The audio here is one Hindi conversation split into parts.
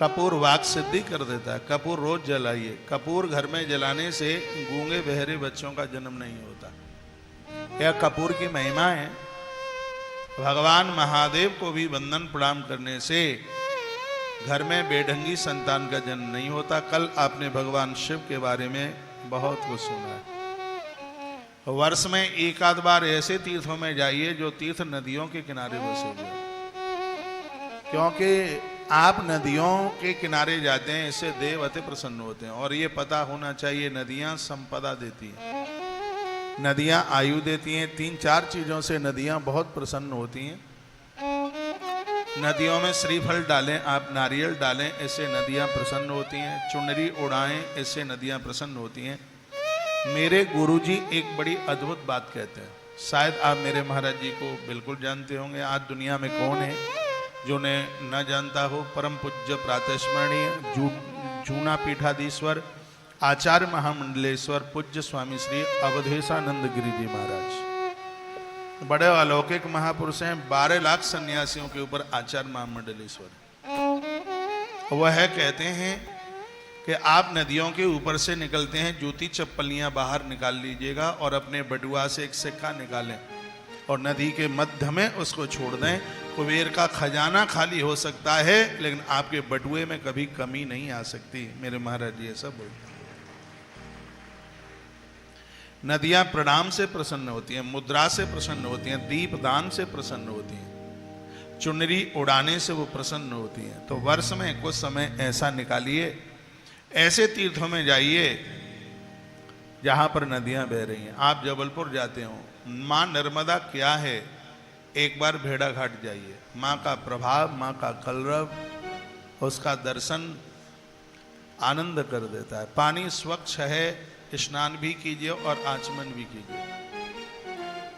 कपूर वाक सिद्धि कर देता है। कपूर रोज जलाइए। कपूर घर में जलाने से गूंगे बहरे बच्चों का जन्म नहीं होता। यह कपूर की महिमा है। भगवान महादेव को भी वंदन प्रणाम करने से घर में बेढंगी संतान का जन्म नहीं होता। कल आपने भगवान शिव के बारे में बहुत कुछ सुना है। वर्ष में एक आध बार ऐसे तीर्थों में जाइए जो तीर्थ नदियों के किनारे बसे हुए, क्योंकि आप नदियों के किनारे जाते हैं, इससे देव अति प्रसन्न होते हैं। और ये पता होना चाहिए, नदियां संपदा देती हैं, नदियां आयु देती हैं। 3-4 चीजों से नदियां बहुत प्रसन्न होती हैं। नदियों में श्रीफल डालें, आप नारियल डालें, इससे नदियां प्रसन्न होती हैं। चुनरी उड़ाएं, इससे नदियां प्रसन्न होती हैं। मेरे गुरुजी एक बड़ी अद्भुत बात कहते हैं, शायद आप मेरे महाराज जी को बिल्कुल जानते होंगे। आज दुनिया में कौन है जो ने न जानता हो? परम पूज्य प्रातस्मरणीय जूना पीठाधीश्वर आचार्य महामंडलेश्वर पूज्य स्वामी श्री अवधेशानंद गिरी जी महाराज, बड़े अलौकिक महापुरुष हैं। 12 लाख सन्यासियों के ऊपर आचार्य महामंडलेश्वर। वह कहते हैं कि आप नदियों के ऊपर से निकलते हैं, जूती चप्पलियां बाहर निकाल लीजिएगा और अपने बटुआ से एक सिक्का निकालें और नदी के मध्य में उसको छोड़ दें। कुबेर का खजाना खाली हो सकता है, लेकिन आपके बटुए में कभी कमी नहीं आ सकती। मेरे महाराज जी ऐसा बोलते हैं। नदियां प्रणाम से प्रसन्न होती हैं, मुद्रा से प्रसन्न होती हैं, दीप दान से प्रसन्न होती हैं, चुनरी उड़ाने से वो प्रसन्न होती हैं। तो वर्ष में कुछ समय ऐसा निकालिए, ऐसे तीर्थों में जाइए जहां पर नदियां बह रही हैं। आप जबलपुर जाते हो, माँ नर्मदा क्या है, एक बार भेड़ा घाट जाइए। माँ का प्रभाव, माँ का कलरव, उसका दर्शन आनंद कर देता है। पानी स्वच्छ है, स्नान भी कीजिए और आचमन भी कीजिए।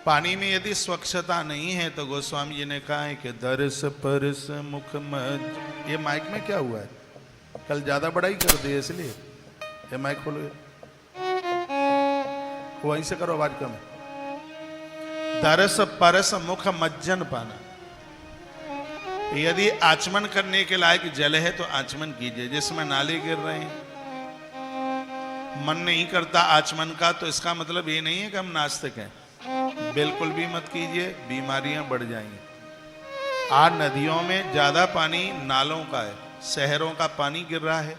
पानी में यदि स्वच्छता नहीं है तो गोस्वामी जी ने कहा है कि दर्श परस मुख मज। ये माइक में क्या हुआ है? कल ज्यादा बड़ाई कर दी इसलिए ये माइक खोलो, वहीं से करो, आवाज कम है। दरस परस मुख मज्जन पाना। यदि आचमन करने के लायक जल है तो आचमन कीजिए। जिसमें नाले गिर रहे हैं, मन नहीं करता आचमन का, तो इसका मतलब ये नहीं है कि हम नास्तिक हैं। बिल्कुल भी मत कीजिए, बीमारियां बढ़ जाएंगी। आज नदियों में ज्यादा पानी नालों का है, शहरों का पानी गिर रहा है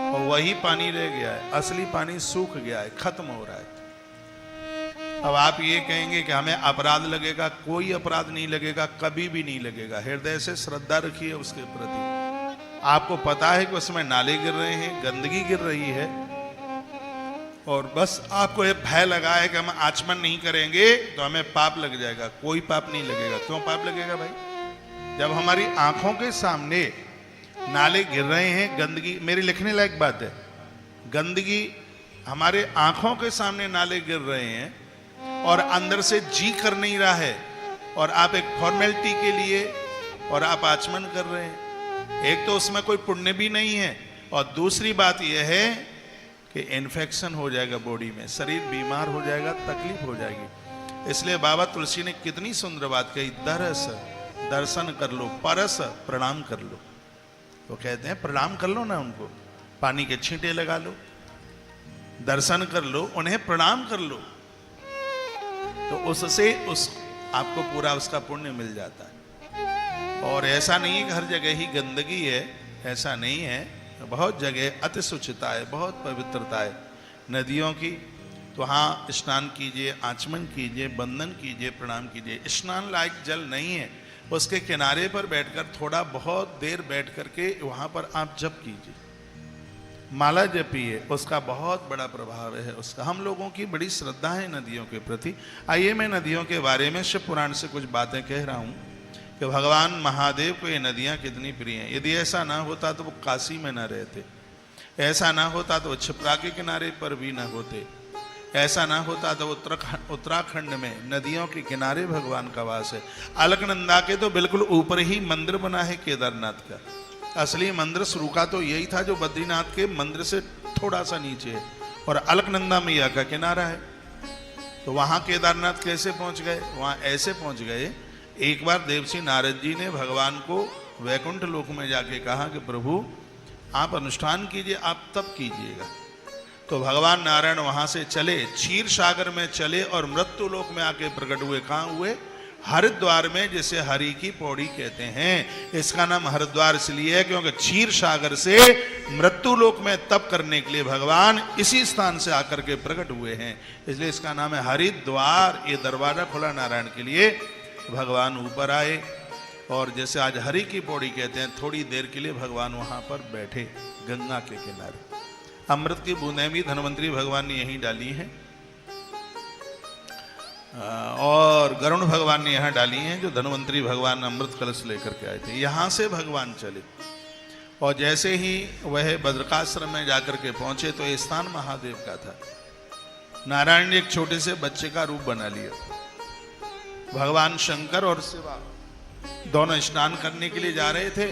और वही पानी रह गया है। असली पानी सूख गया है, खत्म हो रहा है। अब आप ये कहेंगे कि हमें अपराध लगेगा, कोई अपराध नहीं लगेगा, कभी भी नहीं लगेगा। हृदय से श्रद्धा रखिए उसके प्रति। आपको पता है कि उसमें नाले गिर रहे हैं, गंदगी गिर रही है, और बस आपको ये भय लगा है कि हम आचमन नहीं करेंगे तो हमें पाप लग जाएगा। कोई पाप नहीं लगेगा। क्यों पाप लगेगा भाई? जब हमारी आंखों के सामने नाले गिर रहे हैं, गंदगी, मेरी लिखने लायक बात है, गंदगी हमारे आंखों के सामने नाले गिर रहे हैं और अंदर से जी कर नहीं रहा है, और आप एक फॉर्मेलिटी के लिए और आप आचमन कर रहे हैं। एक तो उसमें कोई पुण्य भी नहीं है, और दूसरी बात यह है कि इन्फेक्शन हो जाएगा बॉडी में, शरीर बीमार हो जाएगा, तकलीफ हो जाएगी। इसलिए बाबा तुलसी ने कितनी सुंदर बात कही, दरस दर्शन कर लो, परस प्रणाम कर लो। वो कहते हैं प्रणाम कर लो ना उनको, पानी के छींटे लगा लो, दर्शन कर लो, उन्हें प्रणाम कर लो, तो उससे आपको पूरा उसका पुण्य मिल जाता है। और ऐसा नहीं है कि हर जगह ही गंदगी है, ऐसा नहीं है। बहुत जगह अति शुचिता है, बहुत पवित्रता है नदियों की। तो हाँ, स्नान कीजिए, आचमन कीजिए, बंदन कीजिए, प्रणाम कीजिए। स्नान लायक जल नहीं है, उसके किनारे पर बैठकर थोड़ा बहुत देर बैठ करके वहाँ पर आप जप कीजिए, माला जपिए, उसका बहुत बड़ा प्रभाव है उसका। हम लोगों की बड़ी श्रद्धा है नदियों के प्रति। आइए मैं नदियों के बारे में शिव पुराण से कुछ बातें कह रहा हूँ कि भगवान महादेव को ये नदियाँ कितनी प्रिय हैं। यदि ऐसा ना होता तो वो काशी में ना रहते, ऐसा ना होता तो वो क्षिप्रा के किनारे पर भी ना होते, ऐसा ना होता तो उत्तराखंड में नदियों के किनारे भगवान का वास है। अलकनंदा के तो बिल्कुल ऊपर ही मंदिर बना है केदारनाथ का। असली मंदिर शुरू का तो यही था जो बद्रीनाथ के मंदिर से थोड़ा सा नीचे है, और अलकनंदा मैया का किनारा है। तो वहाँ केदारनाथ कैसे पहुँच गए? वहाँ ऐसे पहुँच गए, एक बार देवसी नारद जी ने भगवान को वैकुंठ लोक में जाके कहा कि प्रभु आप अनुष्ठान कीजिए, आप तब कीजिएगा। तो भगवान नारायण वहां से चले, क्षीर सागर में चले और मृत्यु लोक में आके प्रकट हुए। कहाँ हुए? हरिद्वार में, जिसे हरि की पौड़ी कहते हैं। इसका नाम हरिद्वार इसलिए है क्योंकि क्षीर सागर से मृत्यु लोक में तप करने के लिए भगवान इसी स्थान से आकर के प्रकट हुए हैं, इसलिए इसका नाम है हरिद्वार। ये दरवाजा खुला नारायण के लिए, भगवान ऊपर आए और जैसे आज हरि की पौड़ी कहते हैं, थोड़ी देर के लिए भगवान वहां पर बैठे गंगा के किनारे। अमृत की बूंदें भी धन्वंतरी भगवान ने यहीं डाली हैं और गरुण भगवान ने यहाँ डाली हैं, जो धन्वंतरी भगवान अमृत कलश लेकर के आए थे। यहाँ से भगवान चले और जैसे ही वह बद्रिकाश्रम में जाकर के पहुंचे तो ये स्थान महादेव का था। नारायण ने एक छोटे से बच्चे का रूप बना लिया। भगवान शंकर और शिवा दोनों स्नान करने के लिए जा रहे थे,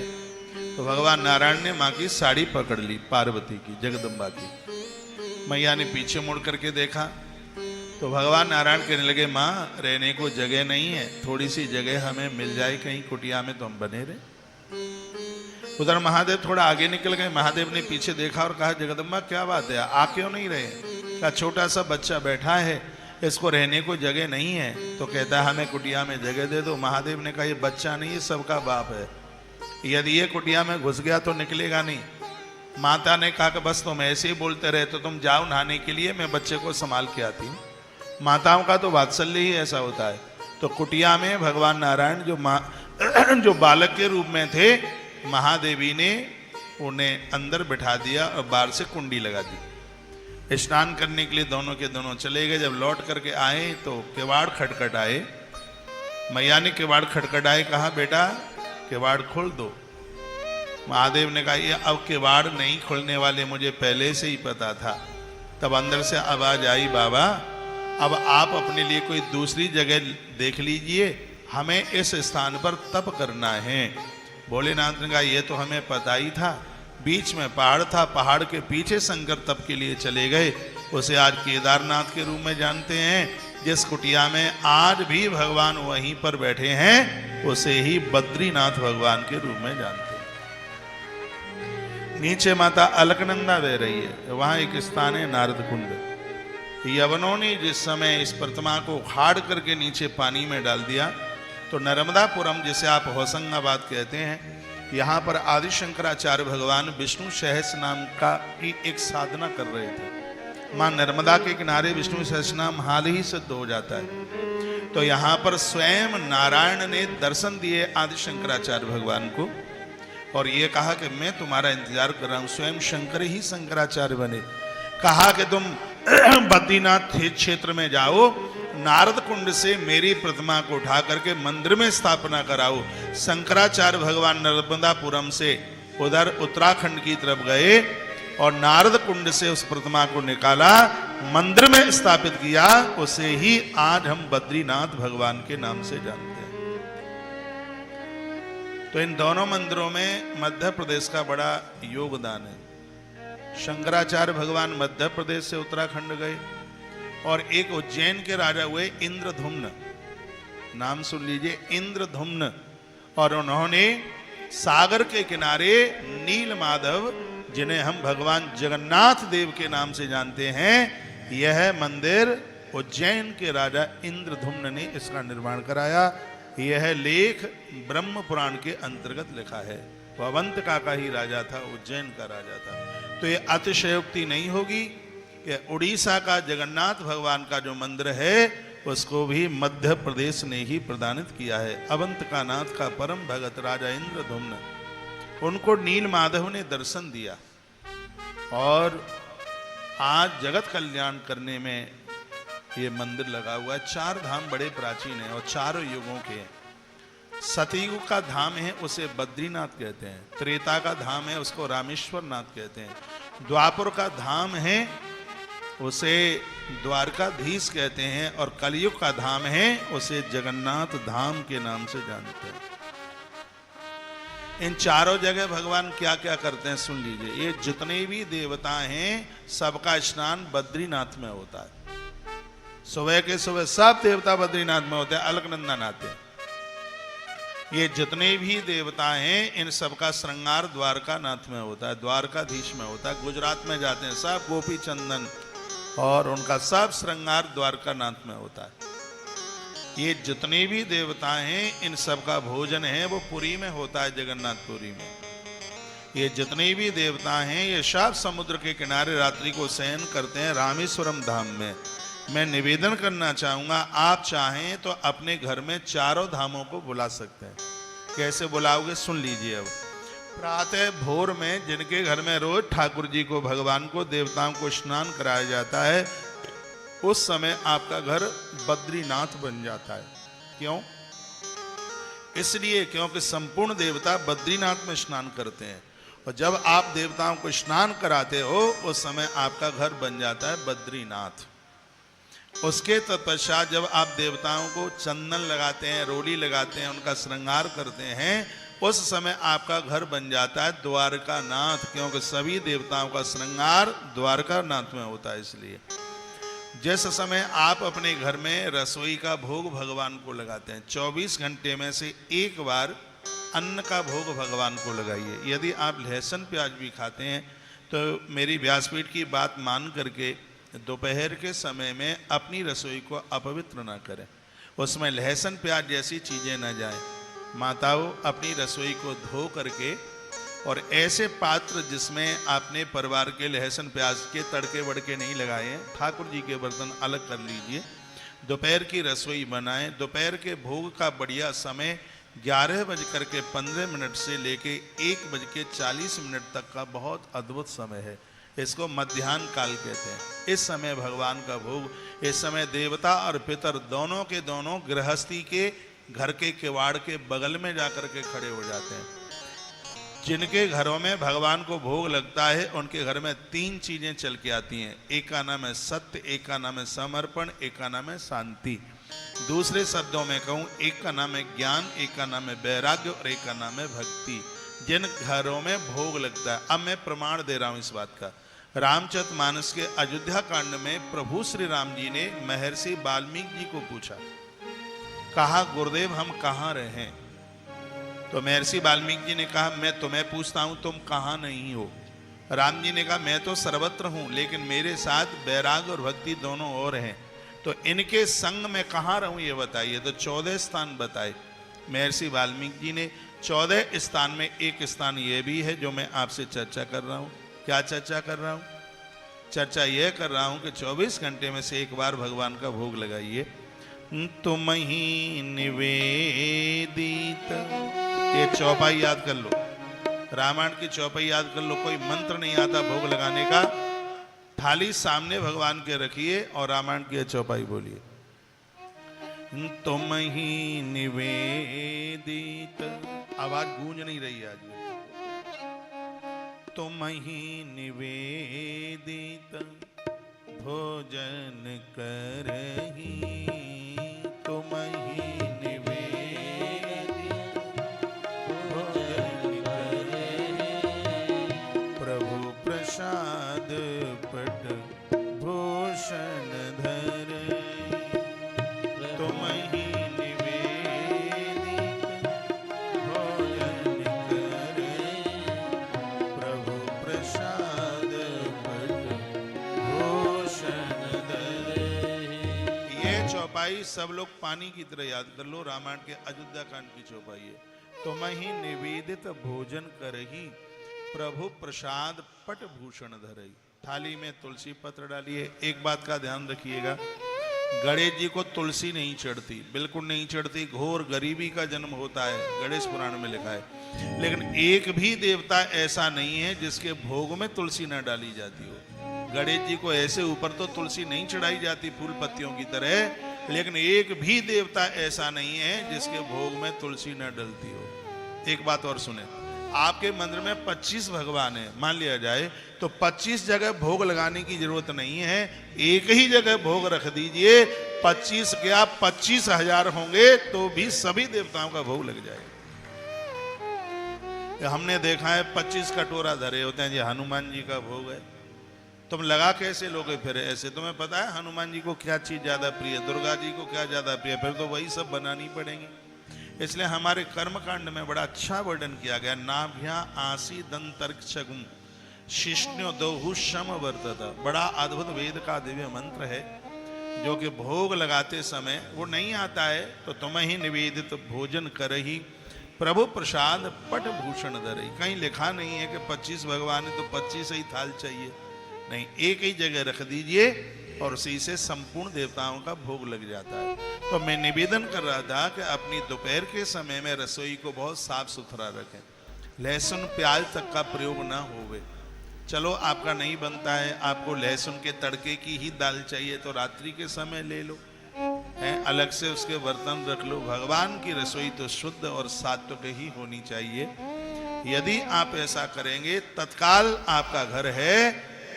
तो भगवान नारायण ने माँ की साड़ी पकड़ ली, पार्वती की, जगदम्बा की। मैया ने पीछे मुड़ करके देखा तो भगवान नारायण कहने लगे, माँ रहने को जगह नहीं है, थोड़ी सी जगह हमें मिल जाए कहीं कुटिया में तो हम बने रहे। उधर महादेव थोड़ा आगे निकल गए। महादेव ने पीछे देखा और कहा, जगदम्बा क्या बात है, आ क्यों नहीं रहे? कहा छोटा सा बच्चा बैठा है, इसको रहने को जगह नहीं है, तो कहता है हमें कुटिया में जगह दे दो। महादेव ने कहा, ये बच्चा नहीं, ये सबका बाप है, यदि ये कुटिया में घुस गया तो निकलेगा नहीं। माता ने कहा कि बस तुम ऐसे ही बोलते रहे, तो तुम जाओ नहाने के लिए, मैं बच्चे को संभाल के आती हूँ। माताओं का तो वात्सल्य ही ऐसा होता है। तो कुटिया में भगवान नारायण जो बालक के रूप में थे, महादेवी ने उन्हें अंदर बिठा दिया और बाहर से कुंडी लगा दी। स्नान करने के लिए दोनों के दोनों चले गए। जब लौट करके आए तो किवाड़ खटखटाए। मैया ने किवाड़ खटखटाए, कहा बेटा किवाड़ खोल दो। महादेव ने कहा, ये अब किवाड़ नहीं खोलने वाले, मुझे पहले से ही पता था। तब अंदर से आवाज आई, बाबा अब आप अपने लिए कोई दूसरी जगह देख लीजिए, हमें इस स्थान पर तप करना है। भोलेनाथ ने कहा, ये तो हमें पता ही था, बीच में पहाड़ था, पहाड़ के पीछे शंकर तप के लिए चले गए, उसे आज केदारनाथ के रूप में जानते हैं। जिस कुटिया में आज भी भगवान वहीं पर बैठे हैं, उसे ही बद्रीनाथ भगवान के रूप में जानते हैं। नीचे माता अलकनंदा बह रही है, वहां एक स्थान है नारद कुंड। यवनों ने जिस समय इस प्रतिमा को उखाड़ करके नीचे पानी में डाल दिया, तो नर्मदापुरम, जिसे आप होशंगाबाद कहते हैं, यहाँ पर आदि शंकराचार्य भगवान विष्णु सहस्र नाम का ही एक साधना कर रहे थे। माँ नर्मदा के किनारे विष्णु सहस्र नाम हाल ही सिद्ध हो जाता है। तो यहाँ पर स्वयं नारायण ने दर्शन दिए आदि शंकराचार्य भगवान को और ये कहा कि मैं तुम्हारा इंतजार कर रहा हूँ। स्वयं शंकर ही शंकराचार्य बने। कहा कि तुम बद्रीनाथ क्षेत्र में जाओ, नारद कुंड से मेरी प्रतिमा को उठा करके मंदिर में स्थापना कराओ। शंकराचार्य भगवान नर्मदापुरम से उधर उत्तराखंड की तरफ गए और नारद कुंड से उस प्रतिमा को निकाला, मंदिर में स्थापित किया। उसे ही आज हम बद्रीनाथ भगवान के नाम से जानते हैं। तो इन दोनों मंदिरों में मध्य प्रदेश का बड़ा योगदान है। शंकराचार्य भगवान मध्य प्रदेश से उत्तराखंड गए और एक उज्जैन के राजा हुए इंद्रधुम्न, नाम सुन लीजिए, इंद्रधुम्न, और उन्होंने सागर के किनारे नील माधव, जिन्हें हम भगवान जगन्नाथ देव के नाम से जानते हैं, यह मंदिर उज्जैन के राजा इंद्रधुम्न ने इसका निर्माण कराया। यह लेख ब्रह्म पुराण के अंतर्गत लिखा है। वो अवंत का ही राजा था, उज्जैन का राजा था। तो ये अतिशयोक्ति नहीं होगी कि उड़ीसा का जगन्नाथ भगवान का जो मंदिर है उसको भी मध्य प्रदेश ने ही प्रदानित किया है। अवंत का नाथ का परम भगत राजा इंद्रधुम्न, उनको नील माधव ने दर्शन दिया और आज जगत कल्याण करने में ये मंदिर लगा हुआ है। 4 धाम बड़े प्राचीन हैं और चारों युगों के हैं। सतयुग का धाम है, उसे बद्रीनाथ कहते हैं। त्रेता का धाम है, उसको रामेश्वर नाथ कहते हैं। द्वापर का धाम है, उसे द्वारकाधीश कहते हैं। और कलयुग का धाम है, उसे जगन्नाथ धाम के नाम से जानते हैं। इन चारों जगह भगवान क्या क्या करते हैं सुन लीजिए। ये जितने भी देवता हैं, सबका स्नान बद्रीनाथ में होता है। सुबह के सुबह सब देवता बद्रीनाथ में होते हैं, अलकनंदा नहाते हैं। ये जितने भी देवता हैं इन सबका श्रृंगार द्वारका नाथ में होता है, द्वारकाधीश में होता है। गुजरात में जाते हैं सब गोपी चंदन और उनका सब श्रृंगार द्वारका नाथ में होता है। ये जितने भी देवता हैं इन सबका भोजन है वो पुरी में होता है, जगन्नाथपुरी में। ये जितने भी देवता हैं ये सब समुद्र के किनारे रात्रि को शयन करते हैं रामेश्वरम धाम में। मैं निवेदन करना चाहूँगा, आप चाहें तो अपने घर में चारों धामों को बुला सकते हैं। कैसे बुलाओगे सुन लीजिए। अब प्रातः भोर में जिनके घर में रोज ठाकुर जी को, भगवान को, देवताओं को स्नान कराया जाता है, उस समय आपका घर बद्रीनाथ बन जाता है। क्यों? इसलिए क्योंकि संपूर्ण देवता बद्रीनाथ में स्नान करते हैं और जब आप देवताओं को स्नान कराते हो उस समय आपका घर बन जाता है बद्रीनाथ। उसके तत्पश्चात जब आप देवताओं को चंदन लगाते हैं, रोली लगाते हैं, उनका श्रृंगार करते हैं, उस समय आपका घर बन जाता है द्वारका नाथ, क्योंकि सभी देवताओं का श्रृंगार द्वारका नाथ में होता है। इसलिए जिस समय आप अपने घर में रसोई का भोग भगवान को लगाते हैं, 24 घंटे में से एक बार अन्न का भोग भगवान को लगाइए। यदि आप लहसुन प्याज भी खाते हैं तो मेरी व्यासपीठ की बात मान करके दोपहर के समय में अपनी रसोई को अपवित्र ना करें, उसमें लहसुन प्याज जैसी चीज़ें न जाएं। माताओं अपनी रसोई को धो करके और ऐसे पात्र जिसमें आपने परिवार के लहसुन प्याज के तड़के वड़के नहीं लगाए हैं, ठाकुर जी के बर्तन अलग कर लीजिए। दोपहर की रसोई बनाएं। दोपहर के भोग का बढ़िया समय 11:15 से लेके 1:40 तक का बहुत अद्भुत समय है। इसको मध्याह्न काल कहते हैं। इस समय भगवान का भोग, इस समय देवता और पितर दोनों के दोनों गृहस्थी के घर के किवाड़ के बगल में जाकर के खड़े हो जाते हैं। जिनके घरों में भगवान को भोग लगता है उनके घर में 3 चीजें चल के आती हैं। एक का नाम है सत्य, एक का नाम है समर्पण, एक का नाम है शांति। दूसरे शब्दों में कहूँ, एक का नाम है ज्ञान, एक का नाम है वैराग्य और एक का नाम है भक्ति। जिन घरों में भोग लगता है, अब मैं प्रमाण दे रहा हूँ इस बात का। रामचरितमानस के अयोध्या कांड में प्रभु श्री राम जी ने महर्षि वाल्मीकि जी को पूछा, कहा गुरुदेव हम कहाँ रहें? तो महर्षि वाल्मीकि जी ने कहा मैं तुम्हें पूछता हूं तुम कहाँ नहीं हो। राम जी ने कहा मैं तो सर्वत्र हूं लेकिन मेरे साथ वैराग और भक्ति दोनों और हैं, तो इनके संग में कहाँ रहूं ये बताइए। तो 14 स्थान बताए महर्षि वाल्मीकि जी ने। 14 स्थान में एक स्थान ये भी है जो मैं आपसे चर्चा कर रहा हूँ। क्या चर्चा कर रहा हूँ? चर्चा यह कर रहा हूँ कि 24 घंटे में से एक बार भगवान का भोग लगाइए। तुम ही निवेदित, ये चौपाई याद कर लो, रामायण की चौपाई याद कर लो। कोई मंत्र नहीं आता भोग लगाने का, थाली सामने भगवान के रखिए और रामायण की चौपाई बोलिए। तुम ही निवेदित, आवाज गूंज नहीं रही आज। तुम ही निवेदित भोजन करही, तुम ही निवेदित भोजन करही, प्रभु प्रसाद पट भूषण धरही। तुम ही निवेदित भोजन करही, प्रभु प्रसाद पट भूषण धरही। ये चौपाई सब लोग पानी की तरह याद कर लो। रामायण के अयोध्या कांड की चौपाई है। तुम ही निवेदित भोजन करही, प्रभु प्रसाद पट भूषण धरही। थाली में तुलसी पत्र डालिए। एक बात का ध्यान रखिएगा, गणेश जी को तुलसी नहीं चढ़ती, बिल्कुल नहीं चढ़ती। घोर गरीबी का जन्म होता है, गणेश पुराण में लिखा है। लेकिन एक भी देवता ऐसा नहीं है जिसके भोग में तुलसी न डाली जाती हो। गणेश जी को ऐसे ऊपर तो तुलसी नहीं चढ़ाई जाती फूल पत्तियों की तरह, लेकिन एक भी देवता ऐसा नहीं है जिसके भोग में तुलसी न डलती हो। एक बात और सुने, आपके मंदिर में 25 भगवान है मान लिया जाए, तो 25 जगह भोग लगाने की जरूरत नहीं है, एक ही जगह भोग रख दीजिए। 25 क्या 25,000 होंगे तो भी सभी देवताओं का भोग लग जाएगा। हमने देखा है 25 कटोरा धरे होते हैं, ये हनुमान जी का भोग है। तुम लगा कैसे लोगे फिर ऐसे? तुम्हें पता है हनुमान जी को क्या चीज ज्यादा प्रिय है, दुर्गा जी को क्या ज्यादा प्रिय है, फिर तो वही सब बनानी पड़ेंगी। इसलिए हमारे कर्मकांड में बड़ा अच्छा वर्णन किया गया। नाभ्या आसी दंतर्क्षगुम शिष्ण्यो दोहु शम वर्तता। बड़ा अद्भुत वेद का दिव्य मंत्र है जो कि भोग लगाते समय वो नहीं आता है तो तुम्हें ही निवेदित भोजन कर ही प्रभु प्रसाद पट भूषण धरई। कहीं लिखा नहीं है कि 25 भगवान है तो 25 ही थाल चाहिए, नहीं, एक ही जगह रख दीजिए और उसी से संपूर्ण देवताओं का भोग लग जाता है। तो मैं निवेदन कर रहा था कि अपनी दोपहर के समय में रसोई को बहुत साफ सुथरा रखें, लहसुन प्याज तक का प्रयोग ना होवे। चलो आपका नहीं बनता है, आपको लहसुन के तड़के की ही दाल चाहिए तो रात्रि के समय ले लो, है अलग से उसके बर्तन रख लो। भगवान की रसोई तो शुद्ध और सात्विक ही होनी चाहिए। यदि आप ऐसा करेंगे तत्काल आपका घर है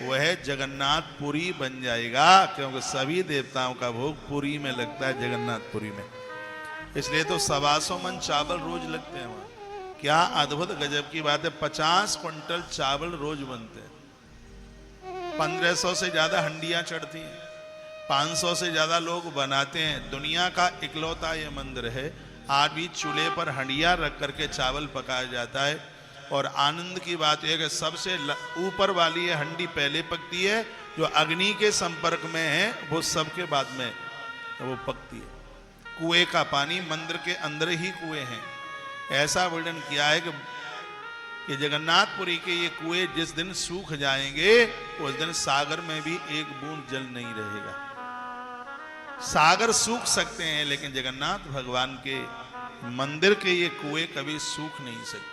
वह जगन्नाथपुरी बन जाएगा, क्योंकि सभी देवताओं का भोग पुरी में लगता है, जगन्नाथपुरी में। इसलिए तो 125 मन चावल रोज लगते हैं वहां। क्या अद्भुत गजब की बात है, 50 क्विंटल चावल रोज बनते हैं। 1500 से ज्यादा हंडियां चढ़ती हैं, 500 से ज्यादा लोग बनाते हैं। दुनिया का इकलौता ये मंदिर है, आज भी चूल्हे पर हंडिया रख करके चावल पकाया जाता है। और आनंद की बात यह कि सबसे ऊपर वाली ये हंडी पहले पकती है, जो अग्नि के संपर्क में है वो सबके बाद में वो पकती है। कुएं का पानी, मंदिर के अंदर ही कुएं हैं। ऐसा वर्णन किया है कि जगन्नाथपुरी के ये कुएं जिस दिन सूख जाएंगे उस दिन सागर में भी एक बूंद जल नहीं रहेगा। सागर सूख सकते हैं लेकिन जगन्नाथ भगवान के मंदिर के ये कुएं कभी सूख नहीं सकते।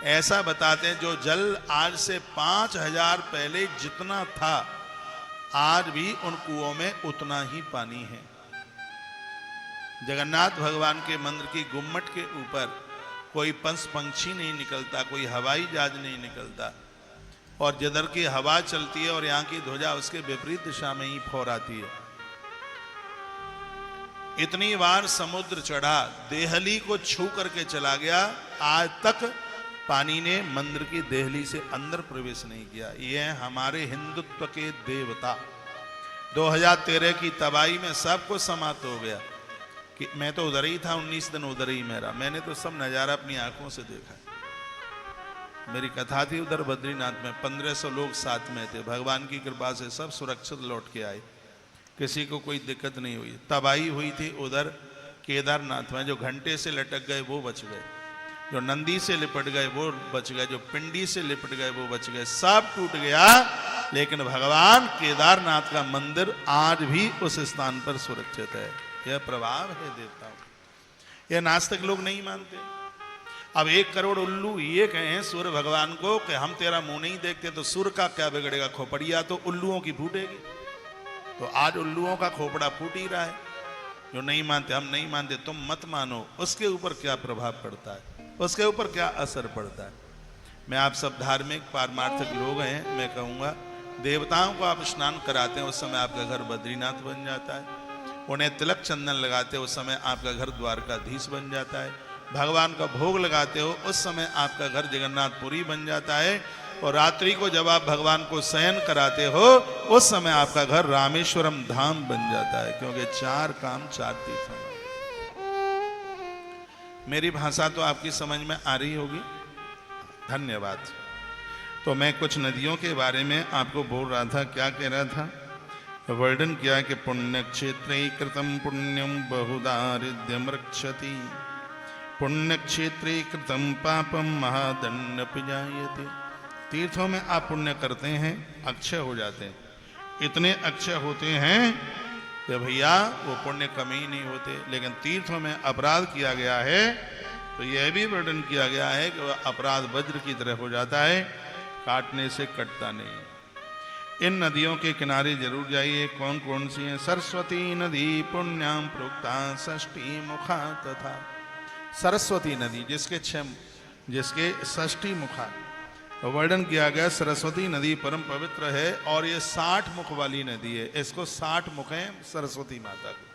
ऐसा बताते हैं जो जल आज से 5000 पहले जितना था आज भी उन कुओं में उतना ही पानी है। जगन्नाथ भगवान के मंदिर की गुम्मट के ऊपर कोई पंछी नहीं निकलता, कोई हवाई जहाज नहीं निकलता, और जिधर की हवा चलती है और यहाँ की ध्वजा उसके विपरीत दिशा में ही फहराती है। इतनी बार समुद्र चढ़ा, देहली को छू करके चला गया, आज तक पानी ने मंदिर की देहली से अंदर प्रवेश नहीं किया। ये हमारे हिंदुत्व के देवता। 2013 की तबाही में सब कुछ समाप्त हो गया कि मैं तो उधर ही था, 19 दिन उधर ही मेरा, मैंने तो सब नजारा अपनी आंखों से देखा। मेरी कथा थी उधर बद्रीनाथ में, 1500 लोग साथ में थे। भगवान की कृपा से सब सुरक्षित लौट के आए, किसी को कोई दिक्कत नहीं हुई। तबाही हुई थी उधर केदारनाथ में, जो घंटे से लटक गए वो बच गए, जो नंदी से लिपट गए वो बच गए, जो पिंडी से लिपट गए वो बच गए, सब टूट गया। लेकिन भगवान केदारनाथ का मंदिर आज भी उस स्थान पर सुरक्षित है। यह प्रभाव है देवताओं का। यह नास्तिक लोग नहीं मानते। अब 1 करोड़ उल्लू ये कहें सूर्य भगवान को कि हम तेरा मुंह नहीं देखते, तो सूर्य का क्या बिगड़ेगा, खोपड़िया तो उल्लुओं की फूटेगी। तो आज उल्लुओं का खोपड़ा फूट ही रहा है। जो नहीं मानते, हम नहीं मानते, तुम मत मानो, उसके ऊपर क्या प्रभाव पड़ता है, उसके ऊपर क्या असर पड़ता है। मैं आप सब धार्मिक पारमार्थिक लोग हैं, मैं कहूँगा देवताओं को आप स्नान कराते हैं उस समय आपका घर बद्रीनाथ बन जाता है। उन्हें तिलक चंदन लगाते हो उस समय आपका घर द्वारकाधीश बन जाता है। भगवान का भोग लगाते हो उस समय आपका घर जगन्नाथपुरी बन जाता है। और रात्रि को जब आप भगवान को शयन कराते हो उस समय आपका घर रामेश्वरम धाम बन जाता है, क्योंकि 4 काम 4 तीर्थों। मेरी भाषा तो आपकी समझ में आ रही होगी, धन्यवाद। तो मैं कुछ नदियों के बारे में आपको बोल रहा था। क्या कह रहा था, वर्णन किया कि पुण्य क्षेत्रे कृतम पुण्यम बहुदारिद्र्यम रक्षति, पुण्य क्षेत्रे कृतम पापम महादंड पिजायते। तीर्थों में आप पुण्य करते हैं, अक्षय हो जाते हैं, इतने अक्षय होते हैं कि भैया वो पुण्य कम ही नहीं होते। लेकिन तीर्थों में अपराध किया गया है तो यह भी वर्णन किया गया है कि वह अपराध वज्र की तरह हो जाता है, काटने से कटता नहीं। इन नदियों के किनारे जरूर जाइए। कौन कौन सी हैं? सरस्वती नदी पुण्याम प्रोक्ता षष्ठी मुखा तथा। सरस्वती नदी जिसके षष्ठी मुखा वर्णन किया गया। सरस्वती नदी परम पवित्र है और ये 60 मुख वाली नदी है। इसको 60 मुख हैं सरस्वती माता के।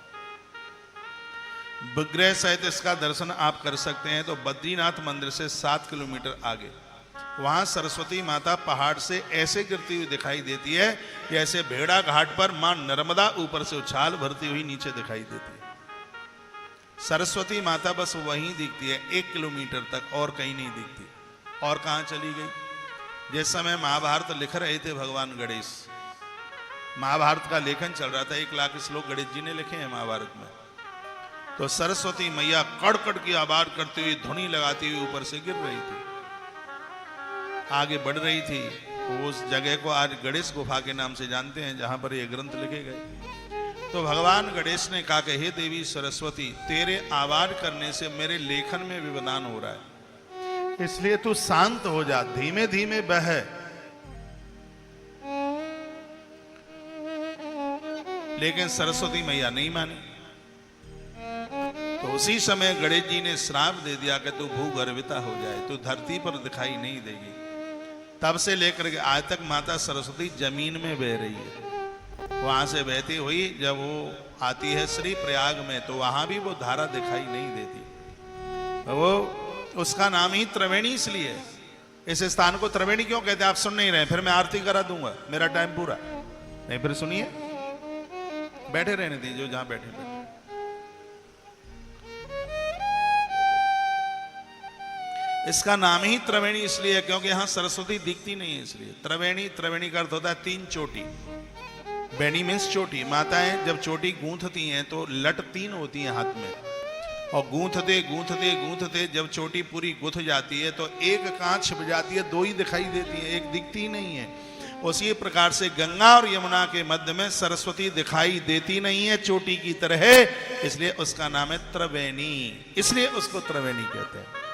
विग्रह सहित इसका दर्शन आप कर सकते हैं। तो बद्रीनाथ मंदिर से 7 किलोमीटर आगे वहां सरस्वती माता पहाड़ से ऐसे गिरती हुई दिखाई देती है जैसे भेड़ा घाट पर मां नर्मदा ऊपर से उछाल भरती हुई नीचे दिखाई देती है। सरस्वती माता बस वहीं दिखती है 1 किलोमीटर तक, और कहीं नहीं दिखती। और कहाँ चली गई? जिस समय महाभारत लिख रहे थे भगवान गणेश, महाभारत का लेखन चल रहा था, 1 लाख श्लोक गणेश जी ने लिखे हैं महाभारत में, तो सरस्वती मैया कड़कड़ की आवाज करती हुई, धुनी लगाती हुई ऊपर से गिर रही थी, आगे बढ़ रही थी। उस जगह को आज गणेश गुफा के नाम से जानते हैं, जहां पर ये ग्रंथ लिखे गए। तो भगवान गणेश ने कहा कि हे देवी सरस्वती, तेरे आवाज करने से मेरे लेखन में व्यवधान हो रहा है, इसलिए तू शांत हो जा, धीमे धीमे बह। लेकिन सरस्वती मैया नहीं मानी। तो उसी समय गणेश जी ने श्राप दे दिया कि तू भूगर्भिता हो जाए, तू धरती पर दिखाई नहीं देगी। तब से लेकर के आज तक माता सरस्वती जमीन में बह रही है। वहां से बहती हुई जब वो आती है श्री प्रयाग में, तो वहां भी वो धारा दिखाई नहीं देती। तो वो उसका नाम ही त्रिवेणी इसलिए है। इस स्थान को त्रिवेणी क्यों कहते हैं आप सुन नहीं रहे? फिर मैं आरती करा दूंगा, मेरा टाइम पूरा नहीं। फिर सुनिए, बैठे रहने दीजिए जहां बैठे बैठे। इसका नाम ही त्रिवेणी इसलिए है क्योंकि यहां सरस्वती दिखती नहीं है, इसलिए त्रिवेणी। त्रिवेणी का अर्थ होता है 3 चोटी। बेणी मीन्स चोटी। माताएं जब चोटी गूंथती हैं तो लट 3 होती हैं हाथ में, और गूंथते गूंथते गूंथते जब चोटी पूरी गुथ जाती है तो एक कहां छिप जाती है, 2 ही दिखाई देती है, एक दिखती नहीं है। उसी प्रकार से गंगा और यमुना के मध्य में सरस्वती दिखाई देती नहीं है चोटी की तरह, इसलिए उसका नाम है त्रिवेणी, इसलिए उसको त्रिवेणी कहते हैं।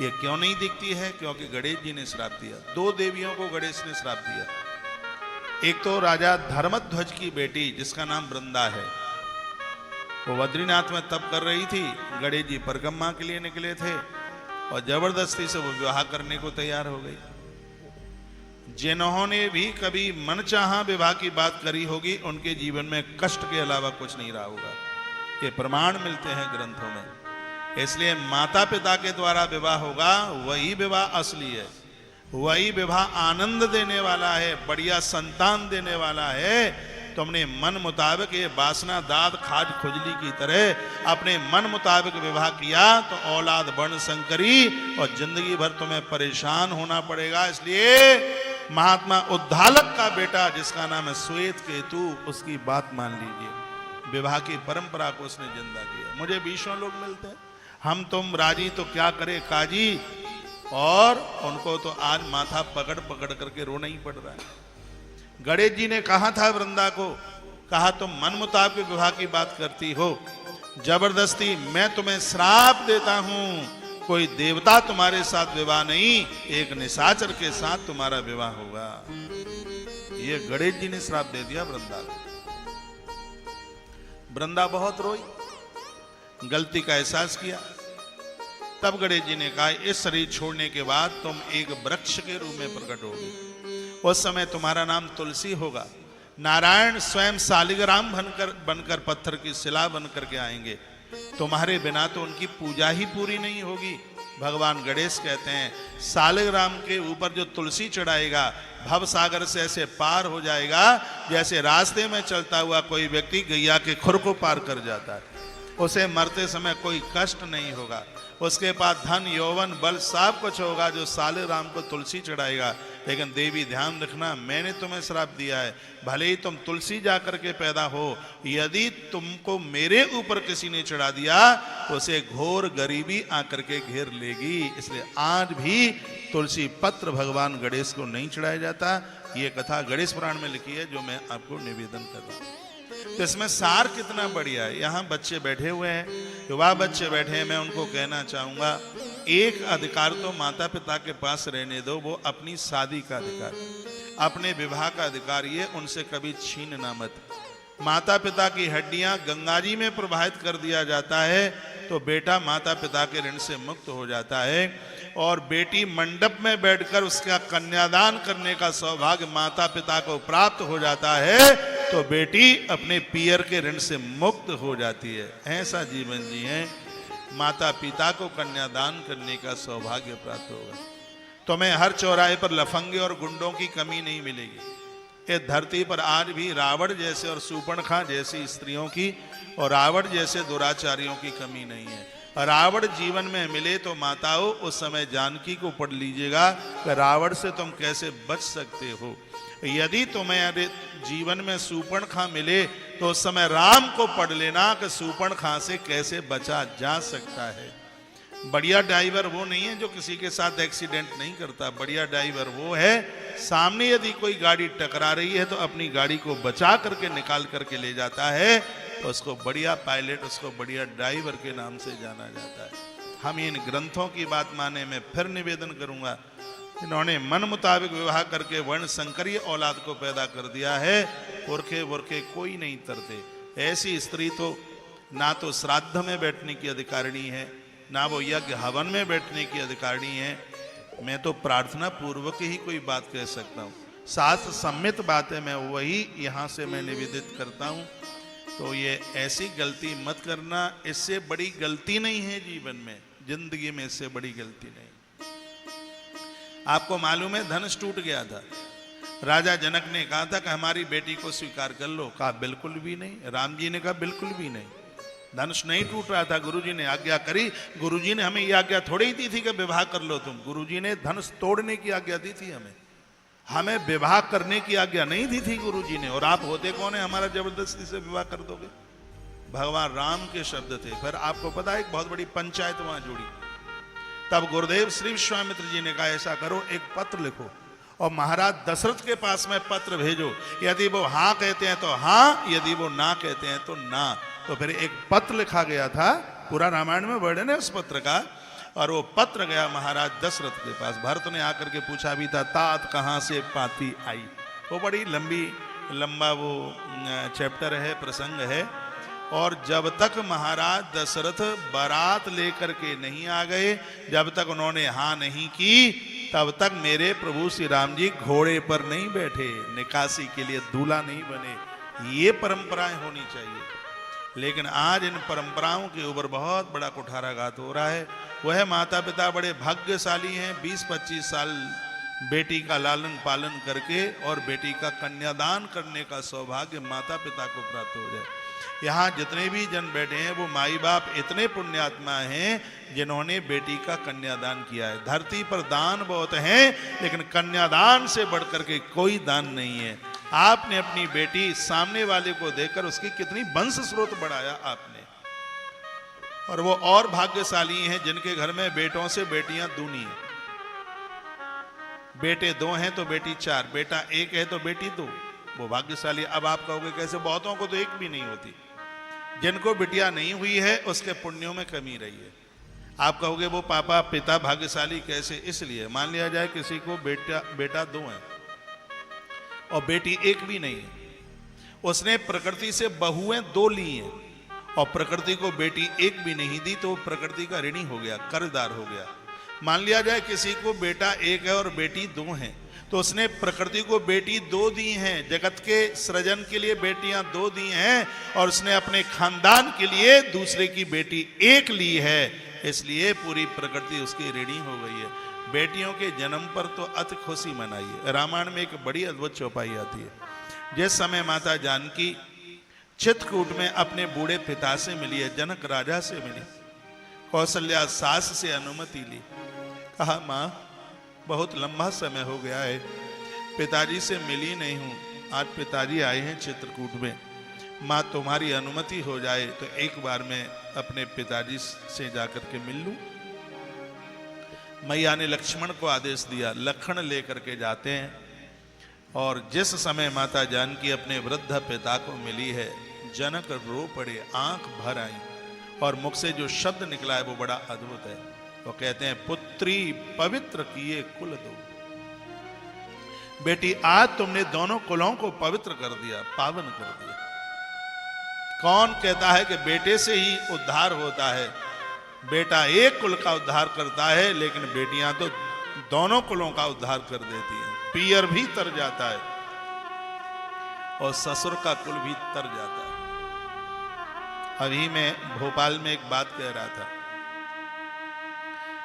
ये क्यों नहीं दिखती है? क्योंकि गणेश जी ने श्राप दिया। 2 देवियों को गणेश ने श्राप दिया। एक तो राजा धर्मध्वज की बेटी जिसका नाम वृंदा है, वो बद्रीनाथ में तप कर रही थी, गणेश जी परिक्रमा के लिए निकले थे और जबरदस्ती से वो विवाह करने को तैयार हो गई। जिन्होंने भी कभी मनचाहा विवाह की बात करी होगी, उनके जीवन में कष्ट के अलावा कुछ नहीं रहा होगा। ये प्रमाण मिलते हैं ग्रंथों में। इसलिए माता पिता के द्वारा विवाह होगा, वही विवाह असली है, वही विवाह आनंद देने वाला है, बढ़िया संतान देने वाला है। तुमने मन मुताबिक ये वासना दाद खाज खुजली की तरह अपने मन मुताबिक विवाह किया तो औलाद बन संकरी और जिंदगी भर तुम्हें परेशान होना पड़ेगा। इसलिए महात्मा उद्धालक का बेटा जिसका नाम है श्वेत केतु, उसकी बात मान लीजिए। विवाह की परंपरा को उसने जिंदा किया। मुझे 20 लोग मिलते हैं, हम तुम राजी तो क्या करे काजी, और उनको तो आज माथा पकड़ पकड़ करके रोना ही पड़ रहा है। गणेश जी ने कहा था वृंदा को, कहा तुम मन मुताबिक विवाह की बात करती हो, जबरदस्ती मैं तुम्हें श्राप देता हूं, कोई देवता तुम्हारे साथ विवाह नहीं, एक निशाचर के साथ तुम्हारा विवाह होगा। ये गणेश जी ने श्राप दे दिया वृंदा को। वृंदा बहुत रोई, गलती का एहसास किया। तब गणेश जी ने कहा इस शरीर छोड़ने के बाद तुम एक वृक्ष के रूप में प्रकट होगी। उस समय तुम्हारा नाम तुलसी होगा। नारायण स्वयं सालिग्राम बनकर पत्थर की शिला बनकर के आएंगे। तुम्हारे बिना तो उनकी पूजा ही पूरी नहीं होगी। भगवान गणेश कहते हैं सालिग्राम के ऊपर जो तुलसी चढ़ाएगा भव सागर से ऐसे पार हो जाएगा जैसे रास्ते में चलता हुआ कोई व्यक्ति गैया के खुर को पार कर जाता है। उसे मरते समय कोई कष्ट नहीं होगा। उसके पास धन यौवन बल सब कुछ होगा जो सालिग्राम को तुलसी चढ़ाएगा। लेकिन देवी ध्यान रखना, मैंने तुम्हें श्राप दिया है, भले ही तुम तुलसी जाकर के पैदा हो, यदि तुमको मेरे ऊपर किसी ने चढ़ा दिया तो उसे घोर गरीबी आकर के घेर लेगी। इसलिए आज भी तुलसी पत्र भगवान गणेश को नहीं चढ़ाया जाता। ये कथा गणेश पुराण में लिखी है जो मैं आपको निवेदन कर रहा हूं। तो इसमें सार कितना बढ़िया है। यहाँ बच्चे बैठे हुए हैं, युवा बच्चे बैठे हैं, मैं उनको कहना चाहूंगा एक अधिकार तो माता पिता के पास रहने दो, वो अपनी शादी का अधिकार, अपने विवाह का अधिकार, ये उनसे कभी छीनना मत। माता पिता की हड्डियां गंगाजी में प्रवाहित कर दिया जाता है तो बेटा माता पिता के ऋण से मुक्त हो जाता है। और बेटी मंडप में बैठकर उसका कन्यादान करने का सौभाग्य माता पिता को प्राप्त हो जाता है तो बेटी अपने पियर के ऋण से मुक्त हो जाती है। ऐसा जीवन जी है, माता पिता को कन्यादान करने का सौभाग्य प्राप्त होगा। तुम्हें हर चौराहे पर लफंगे और गुंडों की कमी नहीं मिलेगी। ये धरती पर आज भी रावण जैसे और शूर्पणखा जैसी स्त्रियों की और रावण जैसे दुराचारियों की कमी नहीं है। रावण जीवन में मिले तो माताओं उस समय जानकी को पढ़ लीजिएगा कि रावण से तुम कैसे बच सकते हो। यदि तुम्हें जीवन में शूर्पणखा मिले तो उस समय राम को पढ़ लेना कि शूर्पणखा से कैसे बचा जा सकता है। बढ़िया ड्राइवर वो नहीं है जो किसी के साथ एक्सीडेंट नहीं करता। बढ़िया ड्राइवर वो है, सामने यदि कोई गाड़ी टकरा रही है तो अपनी गाड़ी को बचा करके निकाल करके ले जाता है, तो उसको बढ़िया पायलट, उसको बढ़िया ड्राइवर के नाम से जाना जाता है। हम इन ग्रंथों की बात माने, मैं फिर निवेदन करूंगा, इन्होंने मन मुताबिक विवाह करके वर्ण संकरीय औलाद को पैदा कर दिया है। पुरखे वुरखे कोई नहीं तरते। ऐसी स्त्री तो ना तो श्राद्ध में बैठने की अधिकारिणी है, ना वो यज्ञ हवन में बैठने की अधिकारिणी है। मैं तो प्रार्थना पूर्वक ही कोई बात कह सकता हूँ, शास्त्र सम्मित बातें मैं वही यहाँ से मैं निवेदित करता हूँ। तो ये ऐसी गलती मत करना, इससे बड़ी गलती नहीं है जीवन में, जिंदगी में इससे बड़ी गलती नहीं। आपको मालूम है धनुष टूट गया था, राजा जनक ने कहा था कि हमारी बेटी को स्वीकार कर लो। कहा बिल्कुल भी नहीं। राम जी ने कहा बिल्कुल भी नहीं। धनुष नहीं टूट रहा था, गुरुजी ने आज्ञा करी। गुरुजी ने हमें यह आज्ञा थोड़ी ही दी थी कि विवाह कर लो तुम। गुरुजी ने धनुष तोड़ने की आज्ञा दी थी हमें विवाह करने की आज्ञा नहीं दी थी गुरुजी ने। और आप होते कौन है हमारा जबरदस्ती से विवाह कर दोगे? भगवान राम के शब्द थे। फिर आपको पता है एक बहुत बड़ी पंचायत वहां जुड़ी। तब गुरुदेव श्री विश्वामित्र जी ने कहा ऐसा करो, एक पत्र लिखो और महाराज दशरथ के पास में पत्र भेजो। यदि वो हाँ कहते हैं तो हाँ, यदि वो ना कहते हैं तो ना। तो फिर एक पत्र लिखा गया था, पूरा रामायण में वर्णन है उस पत्र का। और वो पत्र गया महाराज दशरथ के पास। भरत ने आकर के पूछा भी था, तात कहाँ से पाती आई। वो बड़ी लंबा वो चैप्टर है, प्रसंग है। और जब तक महाराज दशरथ बारात लेकर के नहीं आ गए, जब तक उन्होंने हाँ नहीं की, तब तक मेरे प्रभु श्री राम जी घोड़े पर नहीं बैठे, निकासी के लिए दूल्हा नहीं बने। ये परंपराएं होनी चाहिए। लेकिन आज इन परंपराओं के ऊपर बहुत बड़ा कुठाराघात हो रहा है। वह माता पिता बड़े भाग्यशाली हैं, 20-25 साल बेटी का लालन पालन करके और बेटी का कन्यादान करने का सौभाग्य माता पिता को प्राप्त हो जाए। यहाँ जितने भी जन बैठे हैं वो माई बाप इतने पुण्यात्मा हैं जिन्होंने बेटी का कन्यादान किया है। धरती पर दान बहुत हैं, लेकिन कन्यादान से बढ़कर के कोई दान नहीं है। आपने अपनी बेटी सामने वाले को देकर उसकी कितनी वंश स्रोत बढ़ाया आपने। और वो और भाग्यशाली हैं जिनके घर में बेटों से बेटियां दूनी हैं। बेटे 2 हैं तो बेटी 4, बेटा 1 है तो बेटी 2। वो भाग्यशाली। अब आप कहोगे कैसे? बहुतों को तो एक भी नहीं होती। जिनको बिटिया नहीं हुई है उसके पुण्यों में कमी रही है। आप कहोगे वो पापा पिता भाग्यशाली कैसे? इसलिए मान लिया जाए किसी को बेटा 2 है और बेटी 1 भी नहीं है। उसने प्रकृति से बहुएं 2 ली हैं और प्रकृति को बेटी 1 भी नहीं दी, तो प्रकृति का ऋणी हो गया, कर्जदार हो गया। मान लिया जाए किसी को बेटा 1 है और बेटी 2 है, तो उसने प्रकृति को बेटी 2 दी हैं, जगत के सृजन के लिए बेटियां 2 दी हैं, और उसने अपने खानदान के लिए दूसरे की बेटी 1 ली है। इसलिए पूरी प्रकृति उसकी ऋणी हो गई है। बेटियों के जन्म पर तो अति खुशी मनाइए। रामायण में एक बड़ी अद्भुत चौपाई आती है। जिस समय माता जानकी चित्रकूट में अपने बूढ़े पिता से मिली है, जनक राजा से मिली, कौशल्या सास से अनुमति ली। कहा माँ बहुत लंबा समय हो गया है, पिताजी से मिली नहीं हूं। आज पिताजी आए हैं चित्रकूट में, माँ तुम्हारी अनुमति हो जाए तो एक बार मैं अपने पिताजी से जाकर के मिल लूं। मैया ने लक्ष्मण को आदेश दिया, लखन लेकर के जाते हैं। और जिस समय माता जानकी अपने वृद्ध पिता को मिली है, जनक रो पड़े, आंख भर आई, और मुख से जो शब्द निकला है वो बड़ा अद्भुत है। वो कहते हैं पुत्री पवित्र किए कुल 2। बेटी आज तुमने दोनों कुलों को पवित्र कर दिया, पावन कर दिया। कौन कहता है कि बेटे से ही उद्धार होता है? बेटा एक कुल का उद्धार करता है, लेकिन बेटियां तो दोनों कुलों का उद्धार कर देती हैं। पियर भी तर जाता है और ससुर का कुल भी तर जाता है। अभी मैं भोपाल में एक बात कह रहा था।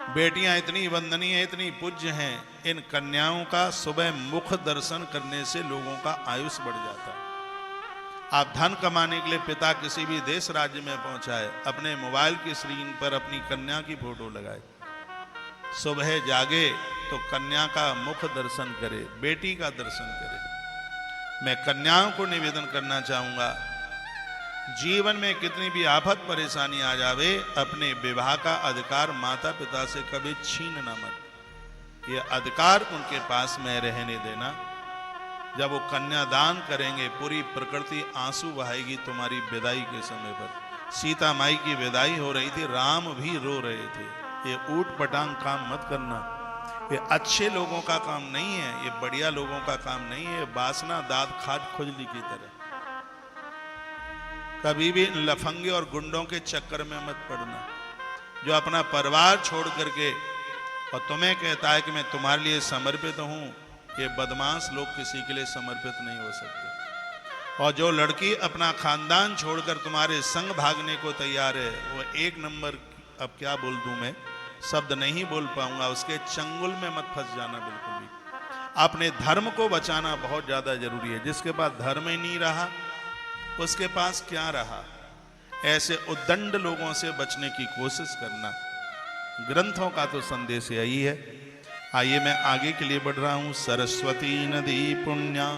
बेटियां इतनी वंदनीय हैं, इतनी पूज्य हैं, इन कन्याओं का सुबह मुख दर्शन करने से लोगों का आयुष बढ़ जाता है। आप धन कमाने के लिए पिता किसी भी देश राज्य में पहुंचाए, अपने मोबाइल की स्क्रीन पर अपनी कन्या की फोटो लगाए, सुबह जागे तो कन्या का मुख दर्शन करे, बेटी का दर्शन करे। मैं कन्याओं को निवेदन करना चाहूंगा, जीवन में कितनी भी आफत परेशानी आ जावे, अपने विवाह का अधिकार माता पिता से कभी छीनना मत। ये अधिकार उनके पास में रहने देना। जब वो कन्यादान करेंगे, पूरी प्रकृति आंसू बहाएगी तुम्हारी विदाई के समय पर। सीता माई की विदाई हो रही थी, राम भी रो रहे थे। ये ऊट पटांग काम मत करना, ये अच्छे लोगों का काम नहीं है, ये बढ़िया लोगों का काम नहीं है। वासना दांत खाद खुजली की तरह। कभी भी लफंगे और गुंडों के चक्कर में मत पड़ना, जो अपना परिवार छोड़ करके और तुम्हें कहता है कि मैं तुम्हारे लिए समर्पित हूं। ये बदमाश लोग किसी के लिए समर्पित नहीं हो सकते। और जो लड़की अपना खानदान छोड़कर तुम्हारे संग भागने को तैयार है, वो एक नंबर, अब क्या बोल दूं मैं, शब्द नहीं बोल पाऊंगा, उसके चंगुल में मत फंस जाना बिल्कुल भी। अपने धर्म को बचाना बहुत ज्यादा जरूरी है। जिसके पास धर्म ही नहीं रहा, उसके पास क्या रहा। ऐसे उद्दंड लोगों से बचने की कोशिश करना। ग्रंथों का तो संदेश यही है। आइए मैं आगे के लिए बढ़ रहा हूं। सरस्वती नदी पुण्या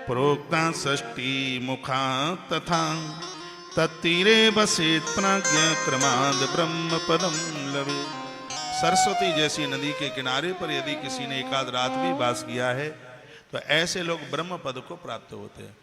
प्रोक्ता षष्ठी मुखा तथा तत्तीरे बसे प्राज्ञ क्रमाद ब्रह्म पदम लवे। सरस्वती जैसी नदी के किनारे पर यदि किसी ने एकाध रात भी वास किया है, तो ऐसे लोग ब्रह्म पद को प्राप्त होते हैं।